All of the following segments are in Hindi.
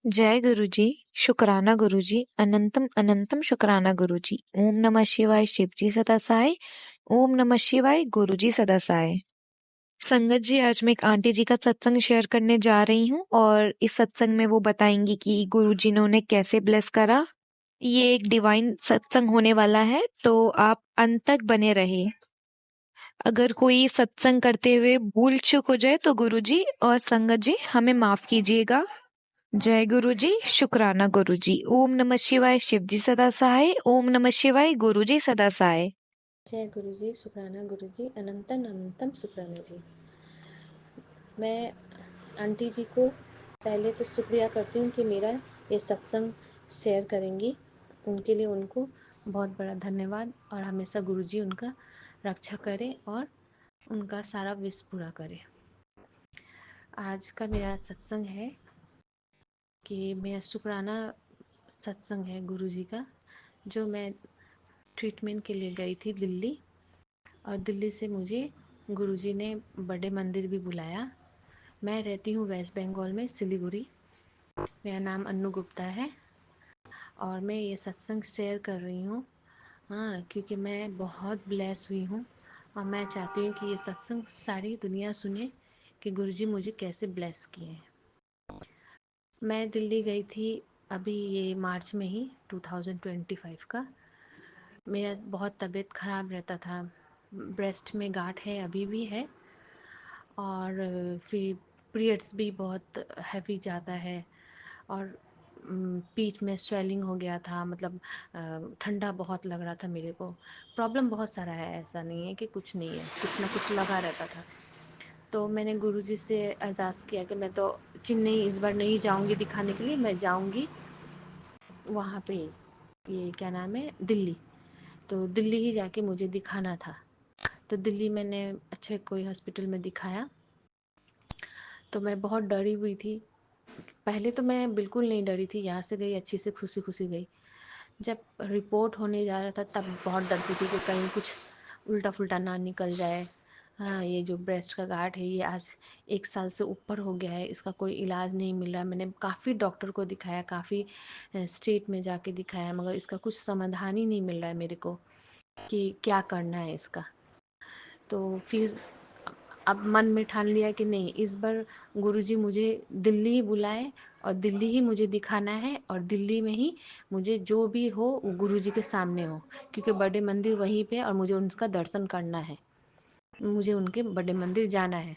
जय गुरुजी। शुक्राना गुरुजी। अनंतम अनंतम शुक्राना गुरुजी। ओम नमः शिवाय शिवजी सदा साय। ओम नमः शिवाय गुरुजी सदा साय। संगत जी, आज मैं एक आंटी जी का सत्संग शेयर करने जा रही हूँ और इस सत्संग में वो बताएंगी कि गुरुजी ने उन्हें कैसे ब्लेस करा। ये एक डिवाइन सत्संग होने वाला है, तो आप अंत तक बने रहे। अगर कोई सत्संग करते हुए भूल चूक हो जाए तो गुरुजी और संगत जी हमें माफ कीजिएगा। जय गुरु जी। शुक्राना गुरु जी। ओम नमः शिवाय शिवजी सदा सहाय। ओम नमः शिवाय गुरुजी सदा सहाय। जय गुरु जी। शुक्राना गुरु जी। अनंतम अनंतम शुक्राना जी। मैं आंटी जी को पहले तो शुक्रिया करती हूँ कि मेरा ये सत्संग शेयर करेंगी। उनके लिए उनको बहुत बड़ा धन्यवाद और हमेशा गुरु जी उनका रक्षा करे और उनका सारा विश पूरा करे। आज का मेरा सत्संग है कि मेरा शुक्राना सत्संग है गुरु जी का, जो मैं ट्रीटमेंट के लिए गई थी दिल्ली, और दिल्ली से मुझे गुरुजी ने बड़े मंदिर भी बुलाया। मैं रहती हूँ वेस्ट बंगाल में, सिलीगुड़ी। मेरा नाम अन्नू गुप्ता है और मैं ये सत्संग शेयर कर रही हूँ, हाँ, क्योंकि मैं बहुत ब्लेस हुई हूँ और मैं चाहती हूँ कि ये सत्संग सारी दुनिया सुने कि गुरुजी मुझे कैसे ब्लेस किए हैं। मैं दिल्ली गई थी अभी ये मार्च में ही 2025 का। मेरा बहुत तबीयत ख़राब रहता था, ब्रेस्ट में गांठ है, अभी भी है, और फिर पीरियड्स भी बहुत हैवी जाता है, और पीठ में स्वेलिंग हो गया था, मतलब ठंडा बहुत लग रहा था मेरे को। प्रॉब्लम बहुत सारा है, ऐसा नहीं है कि कुछ नहीं है, कुछ ना कुछ लगा रहता था। तो मैंने गुरुजी से अरदास किया कि मैं तो चेन्नई इस बार नहीं जाऊंगी दिखाने के लिए, मैं जाऊंगी वहाँ पे, ये क्या नाम है, दिल्ली। तो दिल्ली ही जाके मुझे दिखाना था। तो दिल्ली मैंने अच्छे कोई हॉस्पिटल में दिखाया। तो मैं बहुत डरी हुई थी। पहले तो मैं बिल्कुल नहीं डरी थी, यहाँ से गई अच्छी से खुशी खुशी गई। जब रिपोर्ट होने जा रहा था तब बहुत डरती थी कि कहीं कुछ उल्टा फुल्टा ना निकल जाए। हाँ, ये जो ब्रेस्ट का गांठ है ये आज 1 साल से ऊपर हो गया है, इसका कोई इलाज नहीं मिल रहा। मैंने काफ़ी डॉक्टर को दिखाया, काफ़ी स्टेट में जाके दिखाया, मगर इसका कुछ समाधान ही नहीं मिल रहा है मेरे को कि क्या करना है इसका। तो फिर अब मन में ठान लिया कि नहीं, इस बार गुरुजी मुझे दिल्ली ही बुलाए और दिल्ली ही मुझे दिखाना है, और दिल्ली में ही मुझे जो भी हो वो गुरुजी के सामने हो, क्योंकि बड़े मंदिर वहीं पे और मुझे उनका दर्शन करना है, मुझे उनके बड़े मंदिर जाना है।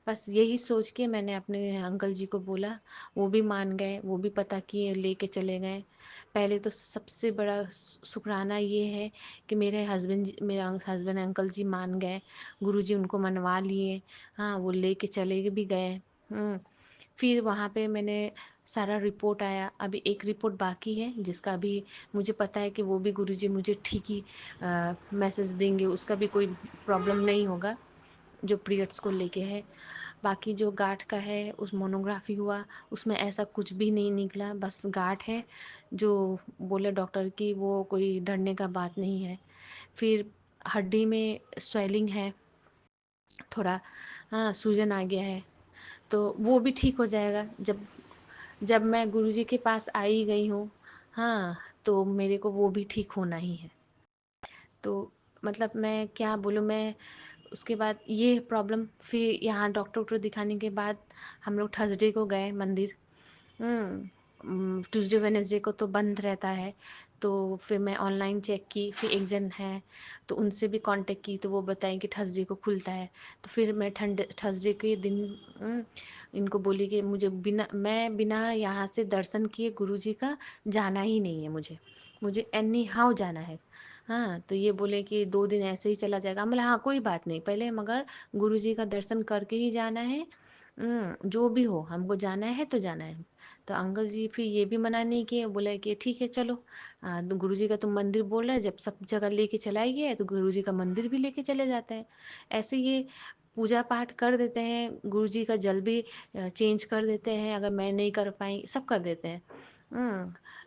बस यही सोच के मैंने अपने अंकल जी को बोला। वो भी मान गए, वो भी पता किए, लेके चले गए। पहले तो सबसे बड़ा शुक्राना ये है कि मेरे हस्बैंड अंकल जी मान गए, गुरुजी उनको मनवा लिए। हाँ, वो लेके चले भी गए। फिर वहाँ पे मैंने सारा रिपोर्ट आया, अभी एक रिपोर्ट बाकी है जिसका अभी मुझे पता है कि वो भी गुरुजी मुझे ठीक ही मैसेज देंगे, उसका भी कोई प्रॉब्लम नहीं होगा जो पीरियड्स को लेके है। बाकी जो गांठ का है, उस मोनोग्राफी हुआ, उसमें ऐसा कुछ भी नहीं निकला, बस गांठ है। जो बोले डॉक्टर की वो कोई डरने का बात नहीं है। फिर हड्डी में स्वेलिंग है थोड़ा, हाँ, सूजन आ गया है, तो वो भी ठीक हो जाएगा जब जब मैं गुरुजी के पास आई गई हूँ। हाँ, तो मेरे को वो भी ठीक होना ही है। तो मतलब मैं क्या बोलूँ, मैं उसके बाद ये प्रॉब्लम, फिर यहाँ डॉक्टर दिखाने के बाद हम लोग थर्सडे को गए मंदिर। ट्यूसडे वेनेसडे को तो बंद रहता है। तो फिर मैं ऑनलाइन चेक की, फिर एक जन है तो उनसे भी कांटेक्ट की, तो वो बताएं कि थर्सडे को खुलता है। तो फिर मैं थर्सडे के दिन इनको बोली कि मैं बिना यहाँ से दर्शन किए गुरुजी का जाना ही नहीं है, मुझे एनी हाउ जाना है। हाँ, तो ये बोले कि 2 दिन ऐसे ही चला जाएगा। हम बोले हाँ, कोई बात नहीं, पहले मगर गुरुजी का दर्शन करके ही जाना है। जो भी हो, हमको जाना है तो जाना है। तो अंकल जी फिर ये भी मना नहीं किए, बोले कि ठीक है चलो, तो गुरुजी का तुम मंदिर बोल रहे, जब सब जगह लेके चलाई गया है तो गुरुजी का मंदिर भी लेके चले जाते हैं। ऐसे ये पूजा पाठ कर देते हैं, गुरुजी का जल भी चेंज कर देते हैं, अगर मैं नहीं कर पाई सब कर देते हैं।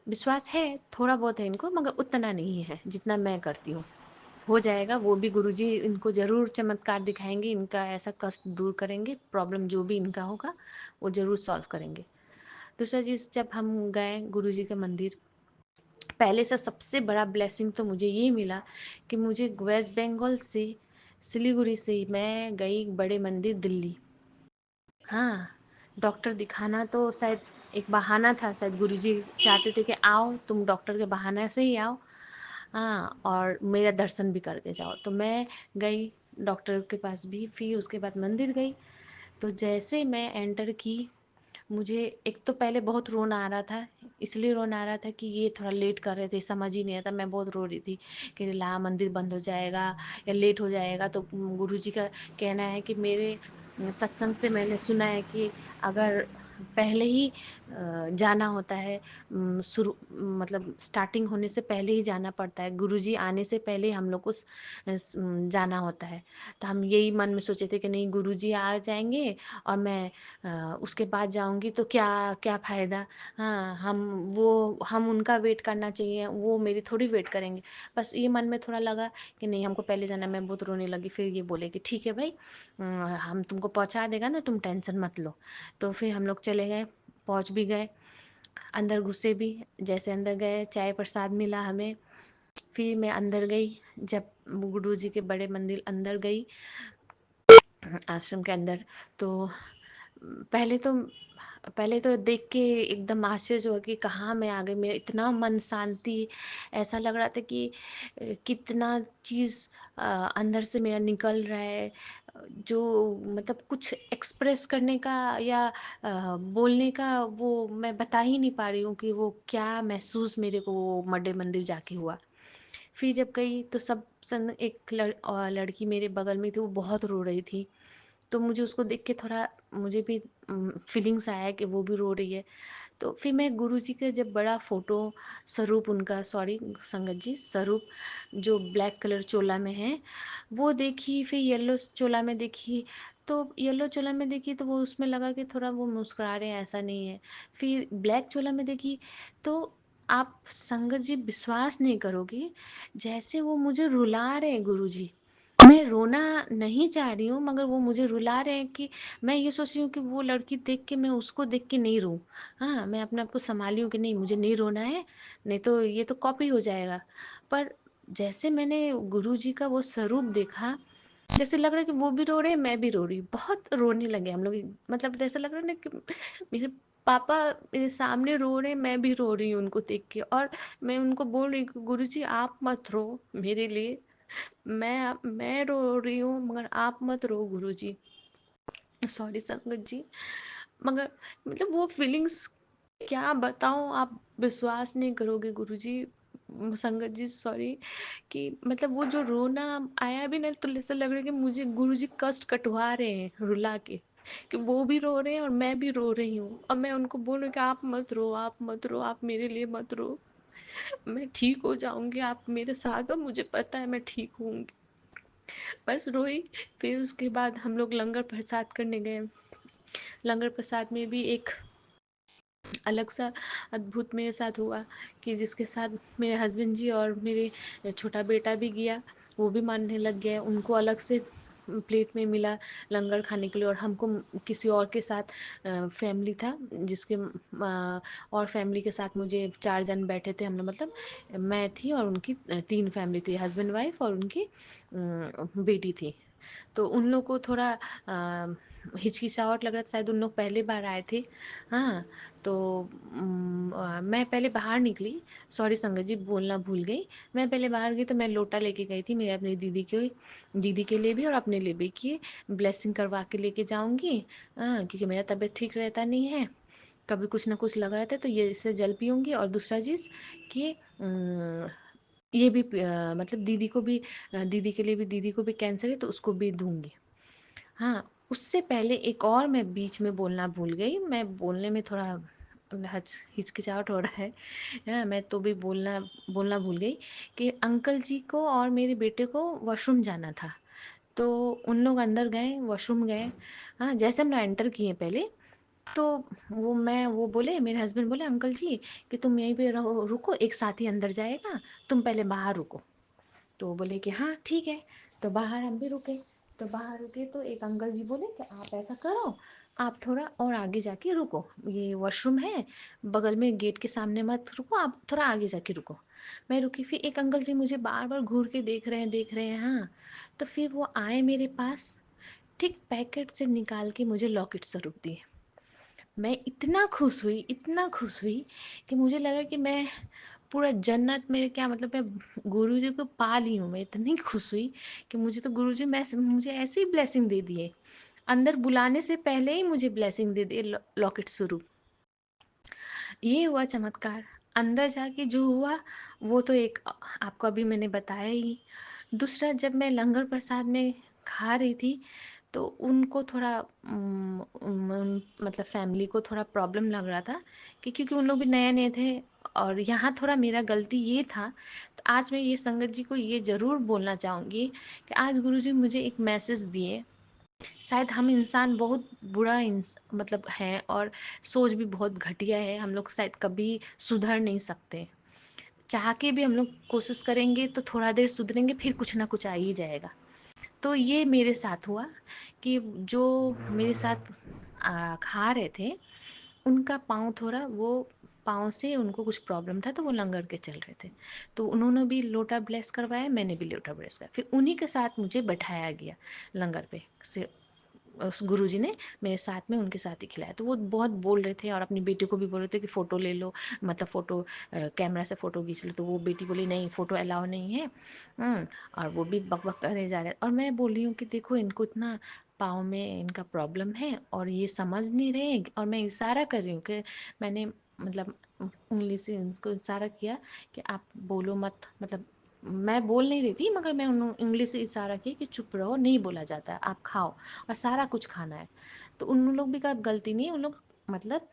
विश्वास है, थोड़ा बहुत है इनको, मगर उतना नहीं है जितना मैं करती हूँ। हो जाएगा, वो भी गुरुजी इनको ज़रूर चमत्कार दिखाएंगे, इनका ऐसा कष्ट दूर करेंगे, प्रॉब्लम जो भी इनका होगा वो ज़रूर सॉल्व करेंगे। दूसरा चीज़, जब हम गए गुरुजी के मंदिर, पहले से सबसे बड़ा ब्लेसिंग तो मुझे ये मिला कि मुझे वेस्ट बंगाल से, सिलीगुड़ी से मैं गई बड़े मंदिर दिल्ली। हाँ, डॉक्टर दिखाना तो शायद एक बहाना था, शायद गुरुजी चाहते थे कि आओ तुम डॉक्टर के बहाने से ही आओ, हाँ, और मेरा दर्शन भी करके जाओ। तो मैं गई डॉक्टर के पास भी, फिर उसके बाद मंदिर गई। तो जैसे मैं एंटर की, मुझे एक तो पहले बहुत रोना आ रहा था, इसलिए रोना आ रहा था कि ये थोड़ा लेट कर रहे थे, समझ ही नहीं आता, मैं बहुत रो रही थी कि ला मंदिर बंद हो जाएगा या लेट हो जाएगा। तो गुरुजी का कहना है कि मेरे सत्संग से मैंने सुना है कि अगर पहले ही जाना होता है, शुरू मतलब स्टार्टिंग होने से पहले ही जाना पड़ता है, गुरुजी आने से पहले ही हम लोग को जाना होता है। तो हम यही मन में सोचे थे कि नहीं, गुरुजी आ जाएंगे और मैं उसके बाद जाऊंगी तो क्या क्या फायदा। हाँ, हम उनका वेट करना चाहिए, वो मेरी थोड़ी वेट करेंगे। बस ये मन में थोड़ा लगा कि नहीं, हमको पहले जाना। मैं बहुत रोने लगी। फिर ये बोले कि ठीक है भाई, हम तुमको पहुंचा देगा ना, तुम टेंशन मत लो। तो फिर हम लोग चले गए, पहुंच भी गए, अंदर घुसे भी। जैसे अंदर गए, चाय प्रसाद मिला हमें। फिर मैं अंदर गई, जब गुरु जी के बड़े मंदिर अंदर गई, आश्रम के अंदर, तो पहले तो पहले तो देख के एकदम आश्चर्य हुआ कि कहाँ मैं आ गई। मेरा इतना मन शांति, ऐसा लग रहा था कि कितना चीज़ अंदर से मेरा निकल रहा है, जो मतलब कुछ एक्सप्रेस करने का या बोलने का वो मैं बता ही नहीं पा रही हूँ कि वो क्या महसूस मेरे को वो मड्डे मंदिर जाके हुआ। फिर जब गई तो एक लड़की मेरे बगल में थी, वो बहुत रो रही थी। तो मुझे उसको देख के थोड़ा, मुझे भी फीलिंग्स आया कि वो भी रो रही है। तो फिर मैं गुरुजी का जब बड़ा फोटो, स्वरूप उनका, सॉरी संगत जी, स्वरूप जो ब्लैक कलर चोला में है, वो देखी। फिर येलो चोला में देखी, तो येलो चोला में देखी तो वो उसमें लगा कि थोड़ा वो मुस्कुरा रहे हैं, ऐसा नहीं है। फिर ब्लैक चोला में देखी, तो आप संगत जी विश्वास नहीं करोगी, जैसे वो मुझे रुला रहे हैं गुरुजी। मैं रोना नहीं चाह रही हूँ, मगर वो मुझे रुला रहे हैं कि मैं ये सोच रही हूँ कि वो लड़की देख के मैं उसको देख के नहीं रो। हाँ, मैं अपने आप को संभाली हूँ कि नहीं, मुझे नहीं रोना है, नहीं तो ये तो कॉपी हो जाएगा। पर जैसे मैंने गुरुजी का वो स्वरूप देखा, जैसे लग रहा है कि वो भी रो रहे हैं, मैं भी रो रही हूँ। बहुत रोने लगे हम लोग, मतलब ऐसा लग रहा है ना कि मेरे पापा मेरे सामने रो रहे हैं, मैं भी रो रही हूँ उनको देख के। और मैं उनको बोल रही हूँ, गुरुजी आप मत रो मेरे लिए, मैं रो रही हूँ मगर आप मत रो गुरुजी, सॉरी संगत जी। मगर मतलब वो फीलिंग्स क्या बताऊं, आप विश्वास नहीं करोगे गुरुजी, संगत जी, सॉरी, कि मतलब वो जो रोना आया भी ना, तो ऐसा लग रहा है कि मुझे गुरुजी कष्ट कटवा रहे हैं रुला के, कि वो भी रो रहे हैं और मैं भी रो रही हूँ। और मैं उनको बोल रही हूँ कि आप मत रो, आप मत रो, आप मेरे लिए मत रो, मैं ठीक हो जाऊंगी, आप मेरे साथ हो, मुझे पता है मैं ठीक होंगी। बस रोई। फिर उसके बाद हम लोग लंगर प्रसाद करने गए। लंगर प्रसाद में भी एक अलग सा अद्भुत मेरे साथ हुआ, कि जिसके साथ मेरे हस्बैंड जी और मेरे छोटा बेटा भी गया, वो भी मानने लग गया। उनको अलग से प्लेट में मिला लंगर खाने के लिए, और हमको किसी और के साथ फैमिली था, जिसके और फैमिली के साथ मुझे 4 जन बैठे थे हम लोग, मतलब मैं थी और उनकी 3 फैमिली थी, हस्बैंड वाइफ और उनकी बेटी थी। तो उन लोग को थोड़ा हिचकिचाहट लग रहा था, शायद उन लोग पहली बार आए थे। हाँ, तो मैं पहले बाहर निकली, सॉरी संगत जी बोलना भूल गई। मैं पहले बाहर गई तो मैं लोटा लेके गई थी, मेरे अपनी दीदी के लिए भी और अपने लिए भी, कि ब्लेसिंग करवा के लेके जाऊंगी। हाँ, क्योंकि मेरा तबीयत ठीक रहता नहीं है, कभी कुछ ना कुछ लगा रहता है, तो ये इससे जल पीऊंगी। और दूसरा चीज़ कि ये भी मतलब दीदी के लिए भी, दीदी को भी कैंसर है तो उसको भी दूंगी। हाँ, उससे पहले एक और मैं बीच में बोलना भूल गई, मैं बोलने में थोड़ा हिचकिचाहट हो रहा है। हाँ, मैं तो भी बोलना बोलना भूल गई कि अंकल जी को और मेरे बेटे को वॉशरूम जाना था। तो उन लोग अंदर गए, वॉशरूम गए। हाँ, जैसे हम लोग एंटर किए पहले, तो वो बोले, मेरे हस्बैंड बोले, अंकल जी कि तुम यहीं पे रहो, रुको, एक साथी अंदर जाएगा, तुम पहले बाहर रुको। तो बोले कि हाँ ठीक है। तो बाहर हम भी रुके। तो बाहर रुके तो एक अंकल जी बोले कि आप ऐसा करो, आप थोड़ा और आगे जाके रुको, ये वॉशरूम है बगल में, गेट के सामने मत रुको, आप थोड़ा आगे जाके रुको। मैं रुकी, फिर एक अंकल जी मुझे बार बार घूर के देख रहे हैं, हाँ। तो फिर वो आए मेरे पास, ठीक पैकेट से निकाल के मुझे लॉकेट स्वरूप दिए। मैं इतना खुश हुई कि मुझे लगा कि मैं पूरा जन्नत में, क्या मतलब, मैं गुरुजी को पा ली हूँ। मैं इतनी खुश हुई कि मुझे तो गुरुजी मैं मुझे ऐसे ही ब्लेसिंग दे दिए, अंदर बुलाने से पहले ही मुझे ब्लेसिंग दे दिए, लॉकेट स्वरूप। ये हुआ चमत्कार। अंदर जाके जो हुआ वो तो एक आपको अभी मैंने बताया ही। दूसरा, जब मैं लंगर प्रसाद में खा रही थी तो उनको थोड़ा मतलब फैमिली को थोड़ा प्रॉब्लम लग रहा था, कि क्योंकि उन लोग भी नए नए थे, और यहाँ थोड़ा मेरा गलती ये था। तो आज मैं ये संगत जी को ये ज़रूर बोलना चाहूँगी कि आज गुरुजी मुझे एक मैसेज दिए। शायद हम इंसान बहुत मतलब हैं, और सोच भी बहुत घटिया है, हम लोग शायद कभी सुधर नहीं सकते। चाह के भी हम लोग कोशिश करेंगे तो थोड़ा देर सुधरेंगे, फिर कुछ ना कुछ आ ही जाएगा। तो ये मेरे साथ हुआ कि जो मेरे साथ खा रहे थे, उनका पाँव थोड़ा वो, पाँव से उनको कुछ प्रॉब्लम था, तो वो लंगर के चल रहे थे। तो उन्होंने भी लोटा ब्लेस करवाया, मैंने भी लोटा ब्लेस करवाया, फिर उन्हीं के साथ मुझे बैठाया गया लंगर पे से। उस गुरुजी ने मेरे साथ में उनके साथ ही खिलाया। तो वो बहुत बोल रहे थे, और अपनी बेटी को भी बोल रहे थे कि फ़ोटो ले लो, मतलब फ़ोटो कैमरा से फ़ोटो खींच लो। तो वो बेटी बोली नहीं, फ़ोटो अलाउ नहीं है। और वो भी बक बक करे जा रहे, और मैं बोल रही हूँ कि देखो इनको इतना पाँव में इनका प्रॉब्लम है और ये समझ नहीं रहे, और मैं इशारा कर रही हूँ कि मैंने मतलब उंगली से इनको इशारा किया कि आप बोलो मत, मतलब मैं बोल नहीं रही थी, मगर मैं उंगली से इशारा किया कि चुप रहो, नहीं बोला जाता है, आप खाओ, और सारा कुछ खाना है। तो उन लोग भी का गलती नहीं है, उन लोग मतलब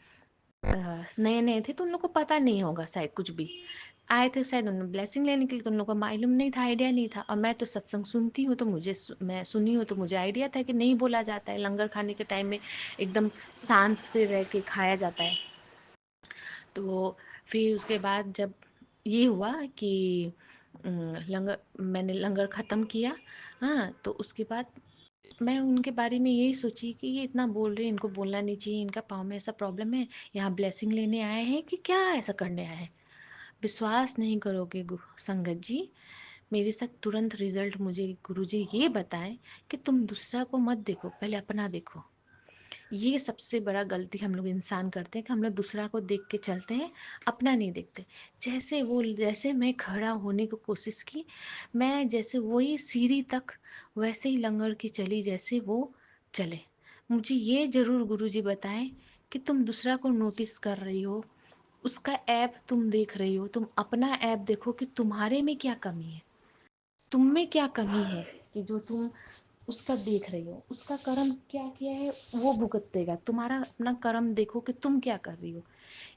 नए नए थे, तो उन लोग को पता नहीं होगा शायद, कुछ भी आए थे शायद उन्होंने ब्लेसिंग लेने के लिए, तो उन लोग को मालूम नहीं था, आइडिया नहीं था। और मैं तो सत्संग सुनती हूँ, तो मैं सुनी हूँ, तो मुझे आइडिया था कि नहीं बोला जाता है, लंगर खाने के टाइम में एकदम शांत से रह के खाया जाता है। तो फिर उसके बाद जब ये हुआ कि लंगर, मैंने लंगर ख़त्म किया, हाँ। तो उसके बाद मैं उनके बारे में यही सोची कि ये इतना बोल रहे हैं, इनको बोलना नहीं चाहिए, इनका पाँव में ऐसा प्रॉब्लम है, यहाँ ब्लेसिंग लेने आए हैं कि क्या ऐसा करने आए हैं। विश्वास नहीं करोगे संगत जी, मेरे साथ तुरंत रिजल्ट मुझे गुरुजी ये बताएं कि तुम दूसरा को मत देखो, पहले अपना देखो। ये सबसे बड़ा गलती हम लोग इंसान करते हैं कि हम लोग दूसरा को देख के चलते हैं, अपना नहीं देखते। जैसे मैं खड़ा होने की कोशिश की, मैं जैसे वही सीढ़ी तक वैसे ही लंगर की चली जैसे वो चले। मुझे ये जरूर गुरुजी बताएं कि तुम दूसरा को नोटिस कर रही हो, उसका ऐप तुम देख रही हो, तुम अपना ऐप देखो कि तुम्हारे में क्या कमी है, तुम में क्या कमी है, कि जो तुम उसका देख रही हो। उसका कर्म क्या किया है वो भुगतेगा, तुम्हारा अपना कर्म देखो कि तुम क्या कर रही हो।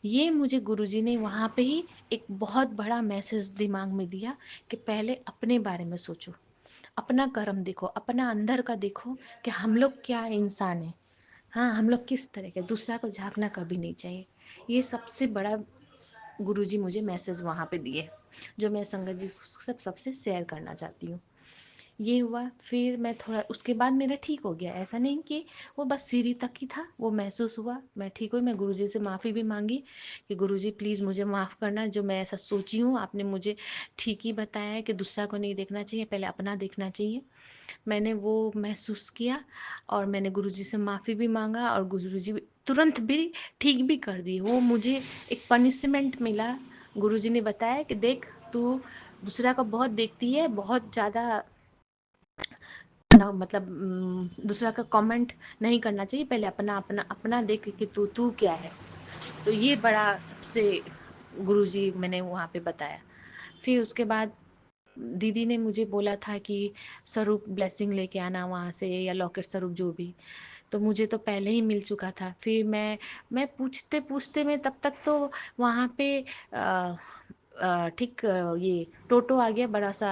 ये मुझे गुरुजी ने वहाँ पे ही एक बहुत बड़ा मैसेज दिमाग में दिया कि पहले अपने बारे में सोचो, अपना कर्म देखो, अपना अंदर का देखो कि हम लोग क्या इंसान है। हाँ, हम लोग किस तरह के, दूसरा को झांकना कभी नहीं चाहिए। ये सबसे बड़ा गुरुजी मुझे मैसेज वहाँ पे दिए, जो मैं संगत जी सबसे शेयर करना चाहती हूँ। ये हुआ, फिर मैं थोड़ा उसके बाद मेरा ठीक हो गया। ऐसा नहीं कि वो बस सीढ़ी तक ही था, वो महसूस हुआ, मैं ठीक हुई। मैं गुरुजी से माफ़ी भी मांगी कि गुरुजी प्लीज़ मुझे माफ़ करना, जो मैं ऐसा सोची हूँ, आपने मुझे ठीक ही बताया है कि दूसरा को नहीं देखना चाहिए, पहले अपना देखना चाहिए। मैंने वो महसूस किया, और मैंने गुरुजी से माफ़ी भी मांगा, और गुरुजी तुरंत भी ठीक भी कर दी। वो मुझे एक पनिशमेंट मिला। गुरुजी ने बताया कि देख, तू दूसरा को बहुत देखती है, बहुत ज़्यादा ना, मतलब दूसरा का कमेंट नहीं करना चाहिए, पहले अपना अपना अपना देख कि तू क्या है। तो ये बड़ा सबसे गुरुजी मैंने वहाँ पे बताया। फिर उसके बाद दीदी ने मुझे बोला था कि स्वरूप ब्लेसिंग लेके आना वहाँ से, या लॉकेट स्वरूप जो भी। तो मुझे तो पहले ही मिल चुका था। फिर मैं पूछते पूछते में तब तक तो वहाँ पे ठीक ये टोटो आ गया, बड़ा सा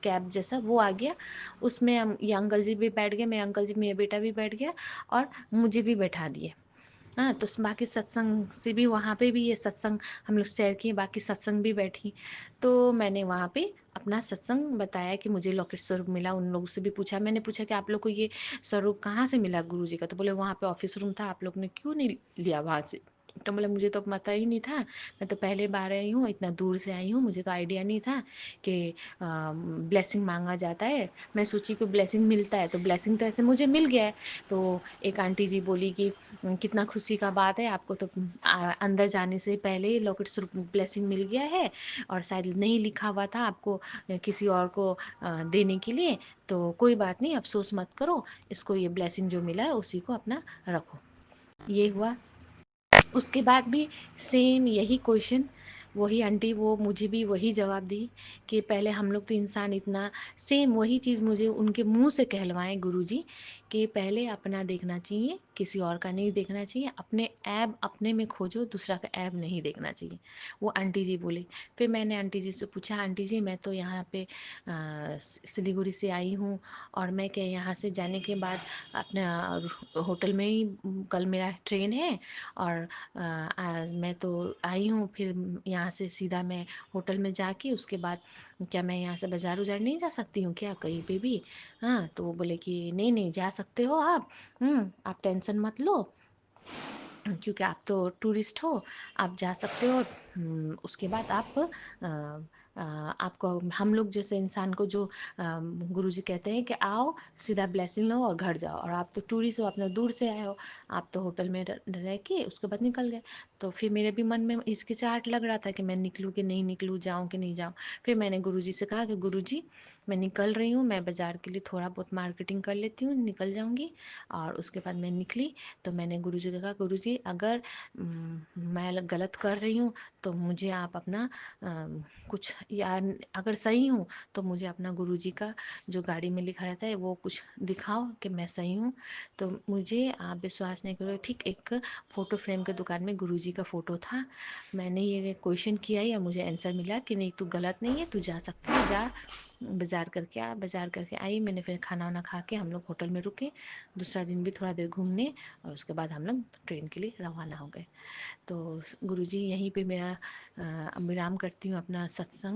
कैब जैसा वो आ गया। उसमें ये अंकल जी भी बैठ गए, मेरे अंकल जी, मेरा बेटा भी बैठ गया, और मुझे भी बैठा दिए। हाँ, तो बाकी सत्संग से भी वहाँ पे भी ये सत्संग हम लोग शेयर किए, बाकी सत्संग भी बैठी। तो मैंने वहाँ पे अपना सत्संग बताया कि मुझे लॉकेट स्वरूप मिला। उन लोगों से भी पूछा, मैंने पूछा कि आप लोग को ये स्वरूप कहाँ से मिला गुरु जी का? तो बोले वहाँ पे ऑफिस रूम था, आप लोग ने क्यों नहीं लिया वहाँ से? तो बोले मुझे तो पता ही नहीं था, मैं तो पहले बार आई हूँ, इतना दूर से आई हूँ, मुझे तो आइडिया नहीं था कि ब्लेसिंग मांगा जाता है। मैं सोची कि ब्लेसिंग मिलता है, तो ब्लेसिंग तो ऐसे मुझे मिल गया है। तो एक आंटी जी बोली कि कितना खुशी का बात है, आपको तो अंदर जाने से पहले ही लॉकेट स्वरूप ब्लेसिंग मिल गया है, और शायद नहीं लिखा हुआ था आपको किसी और को देने के लिए। तो कोई बात नहीं, अफसोस मत करो, इसको ये ब्लेसिंग जो मिला है उसी को अपना रखो। ये हुआ। उसके बाद भी सेम यही क्वेश्चन, वही आंटी वो मुझे भी वही जवाब दी कि पहले हम लोग तो इंसान इतना, सेम वही चीज़ मुझे उनके मुंह से कहलवाएं गुरुजी कि पहले अपना देखना चाहिए, किसी और का नहीं देखना चाहिए, अपने ऐब अपने में खोजो, दूसरा का ऐब नहीं देखना चाहिए। वो आंटी जी बोली। फिर मैंने आंटी जी से पूछा, आंटी जी मैं तो यहाँ पे सिलीगुड़ी से आई हूँ, और मैं क्या यहाँ से जाने के बाद अपना होटल में ही कल मेरा ट्रेन है, और आज मैं तो आई हूँ, फिर यहाँ से सीधा मैं होटल में जाके उसके बाद क्या मैं यहाँ से बाजार उजार नहीं जा सकती हूँ क्या कहीं पे भी? हाँ, तो वो बोले कि नहीं नहीं जा सकते हो आप, आप टेंशन मत लो, क्योंकि आप तो टूरिस्ट हो, आप जा सकते हो। उसके बाद आप आपको हम लोग जैसे इंसान को जो गुरुजी कहते हैं कि आओ सीधा ब्लेसिंग लो और घर जाओ, और आप तो टूरिस्ट हो, अपना दूर से आए हो, आप तो होटल में रह के उसके बाद निकल गए। तो फिर मेरे भी मन में हिचकिचाहट लग रहा था कि मैं निकलूँ कि नहीं निकलूँ, जाऊँ कि नहीं जाऊँ। फिर मैंने गुरुजी से कहा कि गुरुजी मैं निकल रही हूँ, मैं बाज़ार के लिए थोड़ा बहुत मार्केटिंग कर लेती हूँ, निकल जाऊँगी। और उसके बाद मैं निकली, तो मैंने गुरुजी को कहा गुरुजी अगर मैं गलत कर रही हूँ तो मुझे आप अपना कुछ, या अगर सही हूँ तो मुझे अपना गुरुजी का जो गाड़ी में लिखा रहता है वो कुछ दिखाओ कि मैं सही हूँ। तो मुझे आप विश्वास नहीं करोगे, ठीक एक फ़ोटो फ्रेम के दुकान में गुरुजी का फ़ोटो था। मैंने ये क्वेश्चन किया या मुझे आंसर मिला कि नहीं तू गलत नहीं है, तू जा सकती है, जा बाज़ार करके आ। बाज़ार करके आई, मैंने फिर खाना वाना खा के हम लोग होटल में रुके, दूसरा दिन भी थोड़ा देर घूमने, और उसके बाद हम लोग ट्रेन के लिए रवाना हो गए। तो गुरुजी यहीं पे मेरा विराम करती हूँ अपना सत्संग।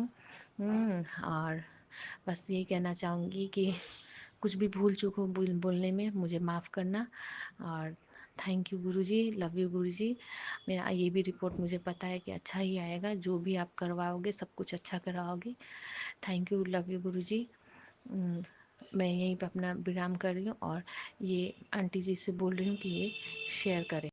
और बस यही कहना चाहूँगी कि कुछ भी भूल चूक हो बोलने में मुझे माफ़ करना। और thank you Guruji, love you Guruji. मेरा ये भी रिपोर्ट मुझे पता है कि अच्छा ही आएगा, जो भी आप करवाओगे सब कुछ अच्छा करवाओगे। थैंक यू, लव यू गुरुजी। मैं यहीं पे अपना विराम कर रही हूँ, और ये आंटी जी से बोल रही हूँ कि ये शेयर करें।